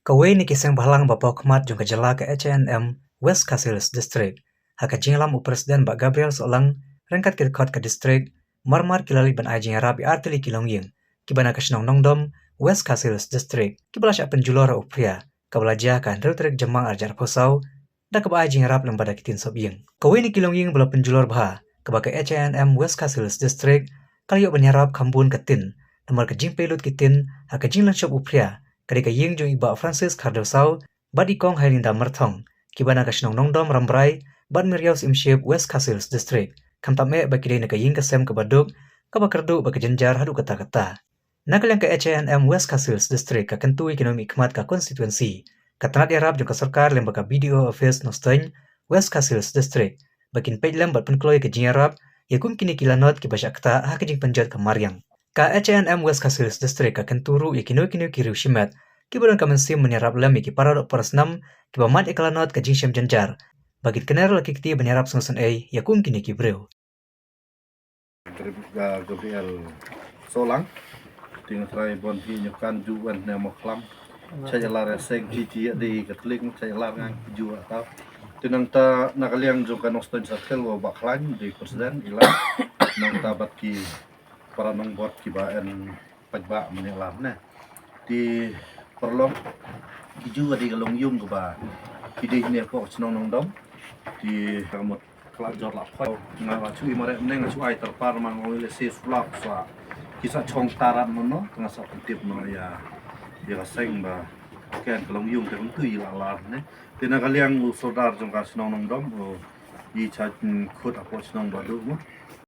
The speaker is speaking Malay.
Kawai ni kisang bahalang babak mat jong kajala ke H&M West Cassilis District. Haka jinglam u Presiden Bak Gabriel Solang rengkat kirkot ke distrik marmar kilali ban ajing rabi artili kilong ying. Kibana kasnong nongdom West Cassilis District. Kibala syak penjulora u pria. Kabala kan ril-trik jemang arjar posau. Da kaba ajing rap lembada kitin sob ying. Kawai ni kilong ying bela penjulor baha. Kaba ke H&M West Cassilis District. Kali yuk banyarap kambun ketin. Namar ke jing pelut kitin. Haka jinglan sob u pria. Kadika ying jong iba Francis Cardosau, bad ikong Hailinda Mertong, kibana kasnong nongdom rambrai, bad Miriaus imship West Cassilis District, kamtame bakidai naka ying kasem kabaduk, kabakardu bakajenjar hadu kata-kata. Nakalang ka H&M West Cassilis District kakentui kinomi ikmat ka konstituensi, katanat yarab jong kasarkar lembaga BDO Office Nostany West Cassilis District, bakin pejlem bad penkloy ke jingarab, yakun kini kilanot kibasyak ta hakijing penjat ke Mariang. Ka H&M West Cassilis District akan turu ikino kiriu shimet kiburan kamensim menyerap lem iki paradok parasnam kibamat ikalanot kajing syam janjar bagit kener laki kiti menyerap sungsun yakun kini kibreu Gabriel Solang ting trai bon hi nyokan juan ne moklam saya lar seng hiji di Katolik saya lar ngang ju atau tinang ta nakaliang jo kan oston sakel wa baklan di presiden ila nang tabat ki para nang buat kibaan pagba menyelar na di perlong juga di galong yung ba kidi ne ko snong nong dom di kamot kelak jor lap ko ngawa cui mare neng cui terpar mang oleh se sulap sa kisah chong taran mono tengah sa tip no ya seng ba ken galong yung terung tu ila lar ne tina kaliang saudar jong ka snong nong dom i cha khut apo snong ba du